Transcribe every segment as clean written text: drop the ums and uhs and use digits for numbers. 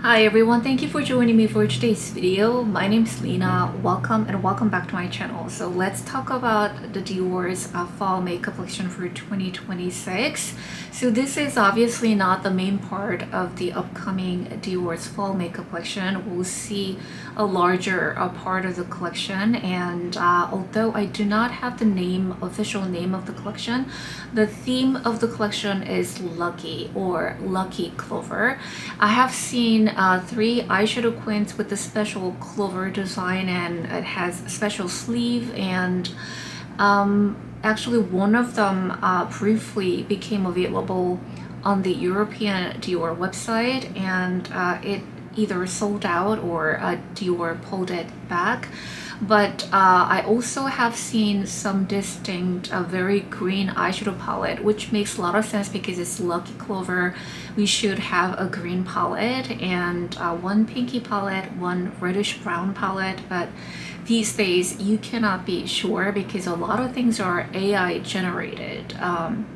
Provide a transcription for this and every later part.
Hi everyone, thank you for joining me for today's video. My name is Lena. Welcome back to my channel. So let's talk about the Dior's fall makeup collection for 2026. So this is obviously not the main part of the upcoming Dior's fall makeup collection. We'll see a larger part of the collection, and although I do not have the official name of the collection, the theme of the collection is Lucky or Lucky Clover. I have seen three eyeshadow quints with the special clover design, and it has a special sleeve, and actually one of them briefly became available on the European Dior website, and it either sold out or Dior pulled it back. But I also have seen some distinct very green eyeshadow palette, which makes a lot of sense because it's Lucky Clover. We should have a green palette and one pinky palette, one reddish brown palette, but these days you cannot be sure because a lot of things are AI generated.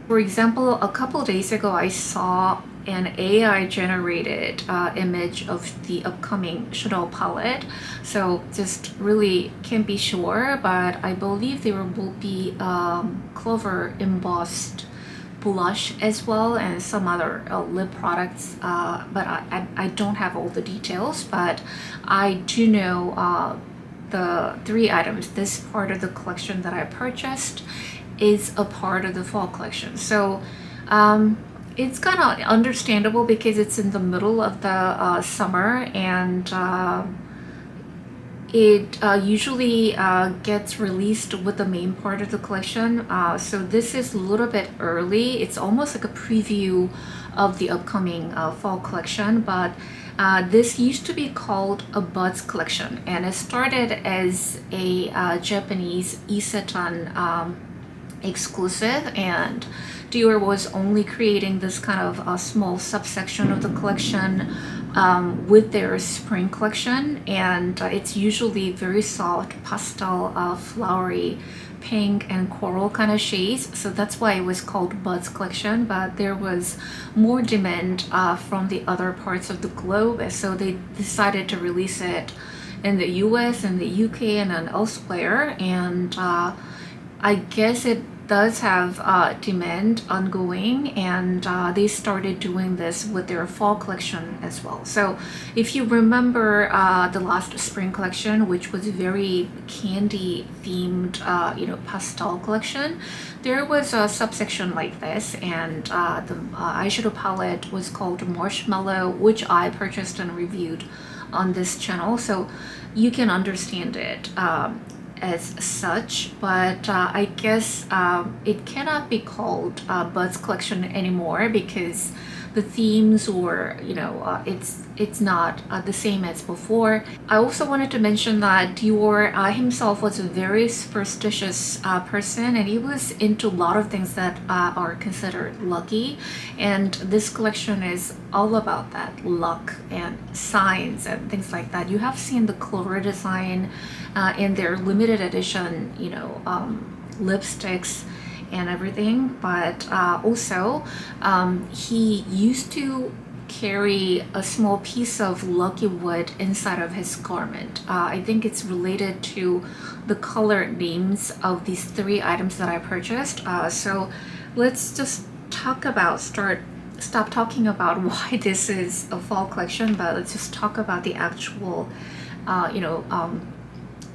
For example, a couple days ago I saw an AI generated image of the upcoming Chanel palette, so just really can't be sure, but I believe there will be clover embossed blush as well and some other lip products, but I don't have all the details, but I do know the three items. This part of the collection that I purchased is a part of the fall collection. So it's kind of understandable because it's in the middle of the summer, and it usually gets released with the main part of the collection. So this is a little bit early. It's almost like a preview of the upcoming fall collection, but this used to be called a Buds collection, and it started as a Japanese Isetan exclusive, and Dior was only creating this kind of a small subsection of the collection with their spring collection, and it's usually very soft pastel, flowery pink and coral kind of shades, so that's why it was called Buds collection. But there was more demand from the other parts of the globe, so they decided to release it in the US and the UK and then elsewhere, and I guess it does have demand ongoing, and they started doing this with their fall collection as well. So if you remember the last spring collection, which was very candy themed, pastel collection, there was a subsection like this, and the eyeshadow palette was called Marshmallow, which I purchased and reviewed on this channel, so you can understand it as such. But I guess it cannot be called Buds collection anymore because the themes, or it's not the same as before. I also wanted to mention that Dior himself was a very superstitious person, and he was into a lot of things that are considered lucky, and this collection is all about that luck and signs and things like that. You have seen the clover design in their limited edition lipsticks and everything, but also he used to carry a small piece of lucky wood inside of his garment. I think it's related to the color names of these three items that I purchased. So let's just stop talking about why this is a fall collection, but let's just talk about the actual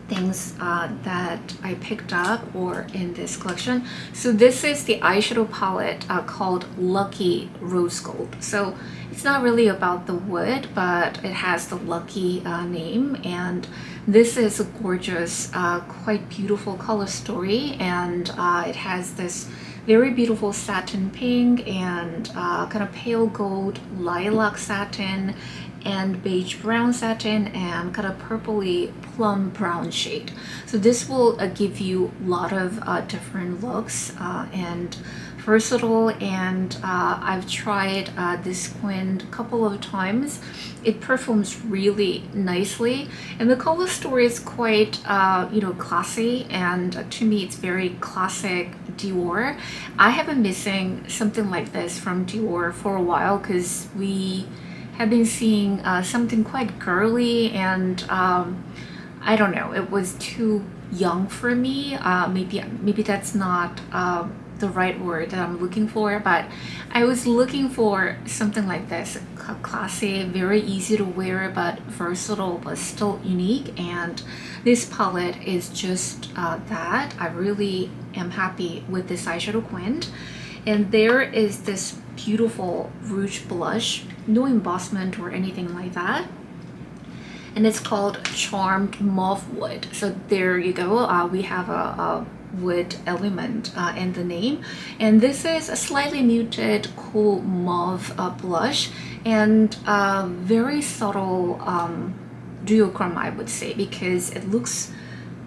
things that I picked up or in this collection. So this is the eyeshadow palette called Lucky Rosegold. So it's not really about the wood, but it has the Lucky name, and this is a gorgeous, quite beautiful color story, and it has this very beautiful satin pink and kind of pale gold lilac satin and beige brown satin and kind of purpley plum brown shade. So this will give you a lot of different looks and versatile, and I've tried this quint a couple of times. It performs really nicely, and the color story is quite classy, and to me it's very classic Dior. I have been missing something like this from Dior for a while because we have been seeing something quite girly, and I don't know, it was too young for me. Maybe that's not the right word that I'm looking for, but I was looking for something like this, classy, very easy to wear, but versatile, but still unique. And this palette is just that. I really am happy with this eyeshadow quint. And there is this beautiful rouge blush, no embossment or anything like that, and it's called Charmed Mauvewood. So there you go. We have a wood element in the name, and this is a slightly muted cool mauve blush, and very subtle duochrome, I would say, because it looks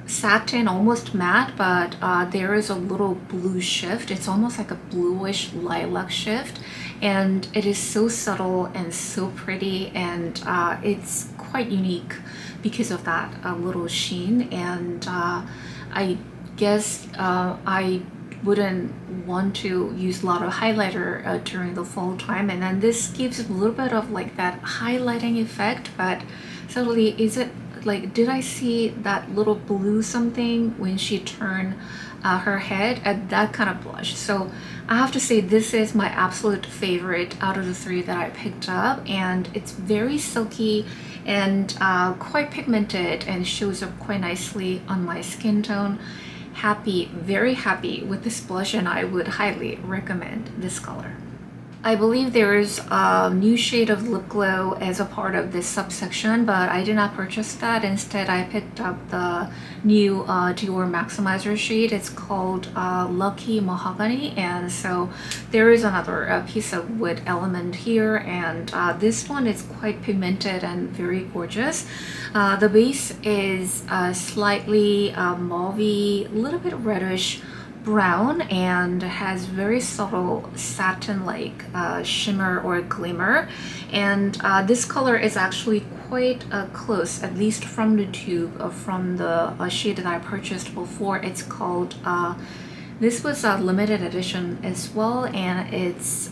satin, almost matte, but there is a little blue shift. It's almost like a bluish lilac shift, and it is so subtle and so pretty, and it's quite unique because of that little sheen. And I guess I wouldn't want to use a lot of highlighter during the fall time, and then this gives a little bit of like that highlighting effect. But suddenly, is it like, did I see that little blue something when she turned her head at that kind of blush? So I have to say this is my absolute favorite out of the three that I picked up, and it's very silky and quite pigmented and shows up quite nicely on my skin tone. Happy, very happy with this blush, and I would highly recommend this color. I believe there is a new shade of lip glow as a part of this subsection, but I did not purchase that. Instead, I picked up the new Dior Maximizer shade. It's called Lucky Mahogany, and so there is another piece of wood element here, and this one is quite pigmented and very gorgeous. The base is slightly mauve, a little bit reddish brown, and has very subtle satin-like shimmer or glimmer. And this color is actually quite close, at least from the tube, from the shade that I purchased before. It's called, this was a limited edition as well, and it's,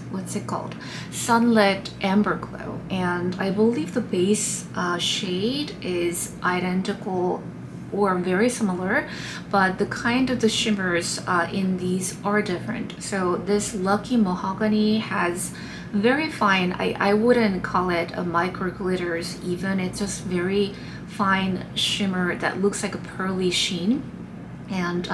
what's it called? Sunlit Amber Glow. And I believe the base shade is identical or very similar, but the kind of the shimmers in these are different. So this Lucky Mahogany has very fine, I wouldn't call it a micro glitters even, it's just very fine shimmer that looks like a pearly sheen. And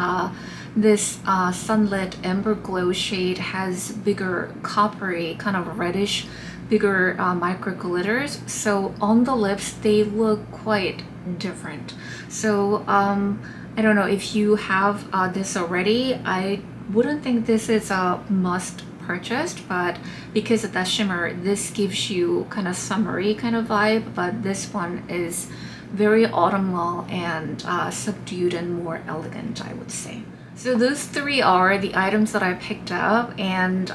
this Sunlit Amber Glow shade has bigger coppery, kind of reddish, bigger micro glitters. So on the lips, they look quite different. So I don't know if you have this already. I wouldn't think this is a must purchase, but because of that shimmer, this gives you kind of summery kind of vibe, but this one is very autumnal and subdued and more elegant, I would say. So those three are the items that I picked up, and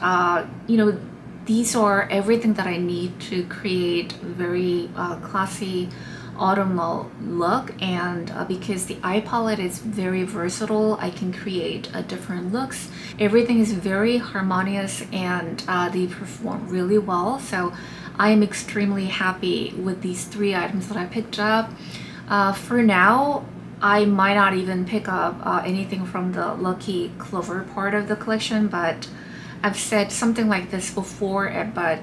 you know, these are everything that I need to create very classy autumnal look. And because the eye palette is very versatile, I can create different looks. Everything is very harmonious, and they perform really well. So I am extremely happy with these three items that I picked up. For now, I might not even pick up anything from the Lucky Clover part of the collection, but I've said something like this before, but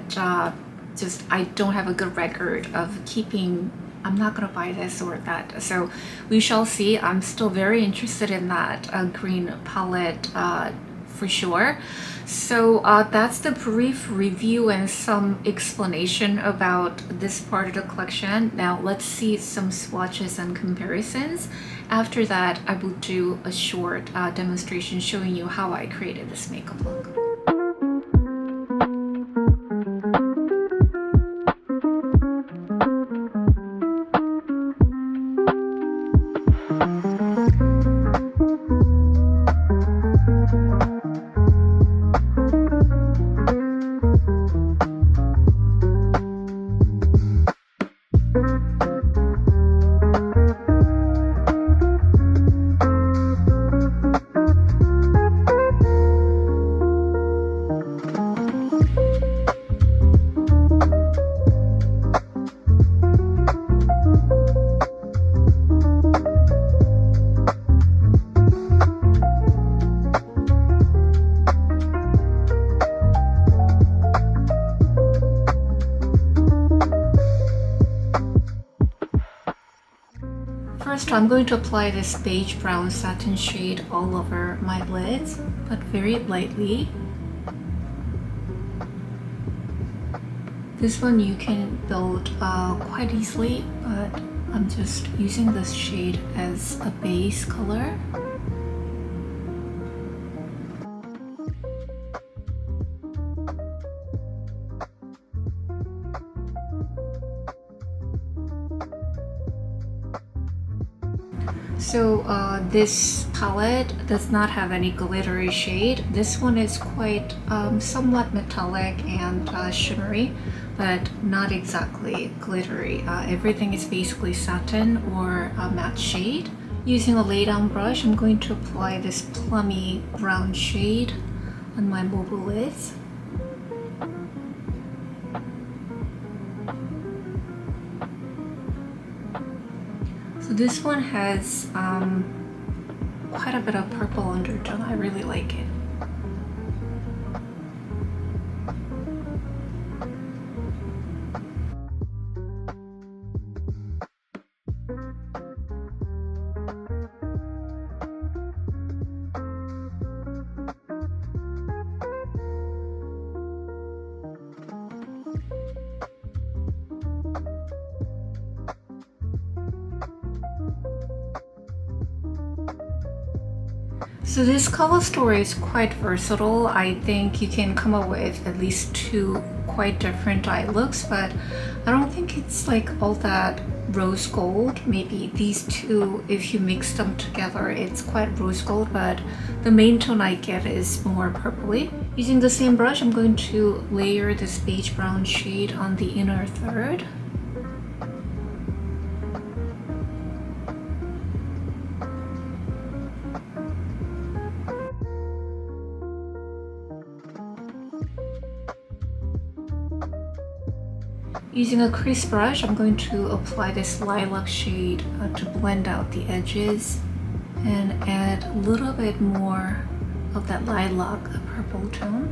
just I don't have a good record of keeping, I'm not gonna buy this or that. So we shall see. I'm still very interested in that green palette for sure. So that's the brief review and some explanation about this part of the collection. Now let's see some swatches and comparisons. After that, I will do a short demonstration showing you how I created this makeup look. First, I'm going to apply this beige brown satin shade all over my lids, but very lightly. This one you can build quite easily, but I'm just using this shade as a base color. So this palette does not have any glittery shade. This one is quite somewhat metallic and shimmery, but not exactly glittery. Everything is basically satin or a matte shade. Using a lay-down brush, I'm going to apply this plummy brown shade on my mobile lids. So this one has quite a bit of purple undertone. I really like it. So this color story is quite versatile. I think you can come up with at least 2 quite different eye looks, but I don't think it's like all that rose gold. Maybe these 2, if you mix them together, it's quite rose gold, but the main tone I get is more purpley. Using the same brush, I'm going to layer this beige brown shade on the inner third. Using a crease brush, I'm going to apply this lilac shade to blend out the edges and add a little bit more of that lilac purple tone.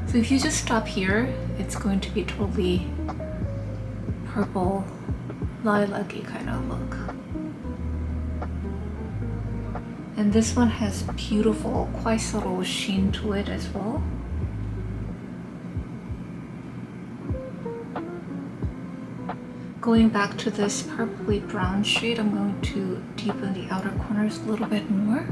So if you just stop here, it's going to be totally purple, lilac-y kind of look. And this one has beautiful, quite subtle sheen to it as well. Going back to this purpley brown shade, I'm going to deepen the outer corners a little bit more.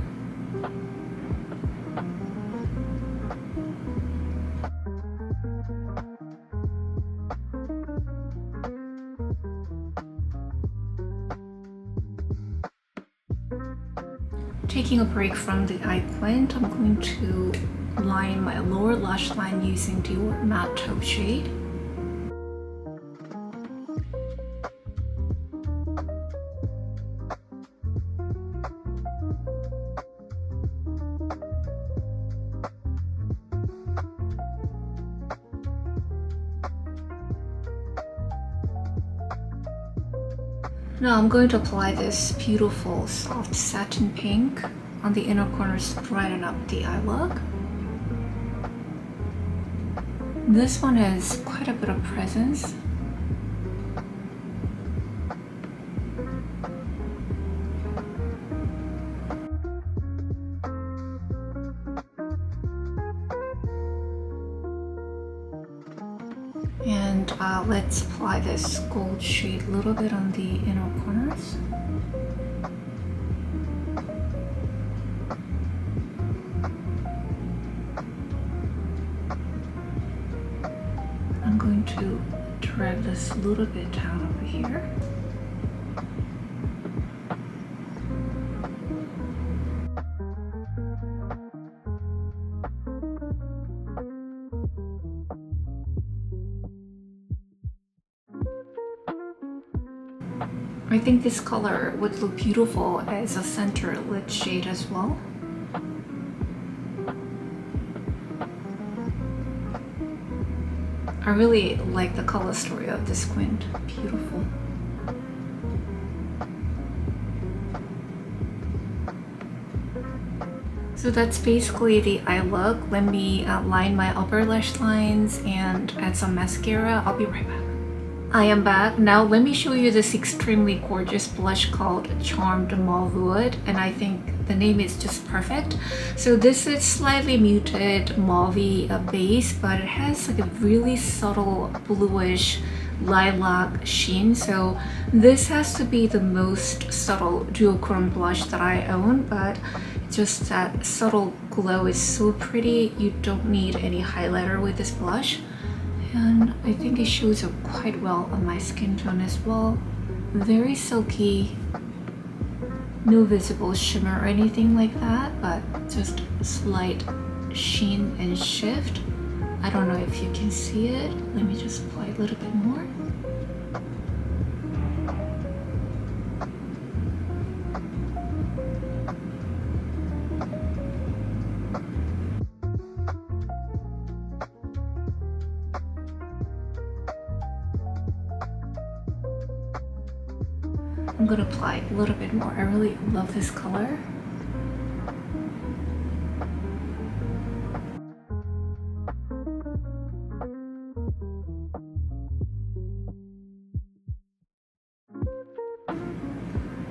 Taking a break from the eye quint, I'm going to line my lower lash line using Dior Matte Taupe shade. Now I'm going to apply this beautiful soft satin pink on the inner corners to brighten up the eye look. This one has quite a bit of presence. And let's apply this gold shade a little bit on the inner corners. I'm going to drag this a little bit down over here. I think this color would look beautiful as a center lid shade as well. I really like the color story of this quint. Beautiful. So that's basically the eye look. Let me line my upper lash lines and add some mascara. I'll be right back. I am back. Now let me show you this extremely gorgeous blush called Charmed Mauvewood, and I think the name is just perfect. So this is slightly muted mauve base, but it has like a really subtle bluish lilac sheen. So this has to be the most subtle duochrome blush that I own, but just that subtle glow is so pretty. You don't need any highlighter with this blush. And I think it shows up quite well on my skin tone as well. Very silky, no visible shimmer or anything like that, but just slight sheen and shift. I don't know if you can see it. Let me just apply a little bit more. I'm gonna apply a little bit more. I really love this color.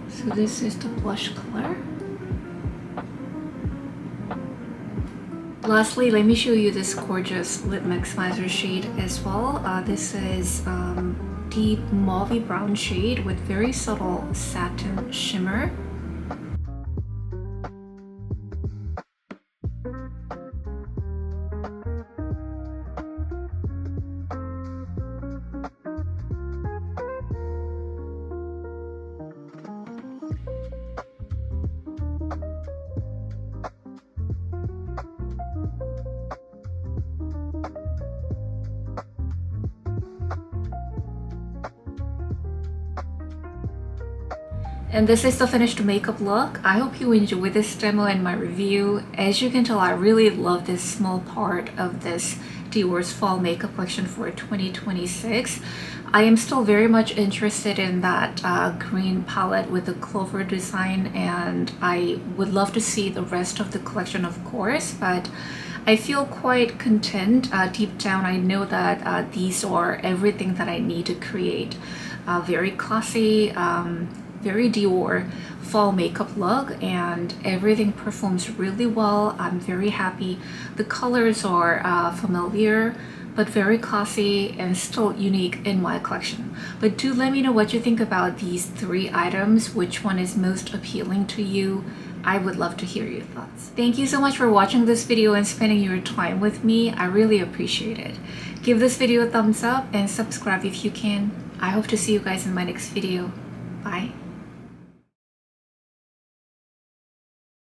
So this is the blush color. Lastly, let me show you this gorgeous lip maximizer shade as well. This is deep mauve brown shade with very subtle satin shimmer. And this is the finished makeup look. I hope you enjoyed this demo and my review. As you can tell, I really love this small part of this Dior's fall makeup collection for 2026. I am still very much interested in that green palette with the clover design, and I would love to see the rest of the collection, of course, but I feel quite content. Deep down, I know that these are everything that I need to create a very classy, very Dior fall makeup look, and everything performs really well. I'm very happy. The colors are familiar but very classy and still unique in my collection. But do let me know what you think about these 3 items. Which one is most appealing to you? I would love to hear your thoughts. Thank you so much for watching this video and spending your time with me. I really appreciate it. Give this video a thumbs up and subscribe if you can. I hope to see you guys in my next video. Bye.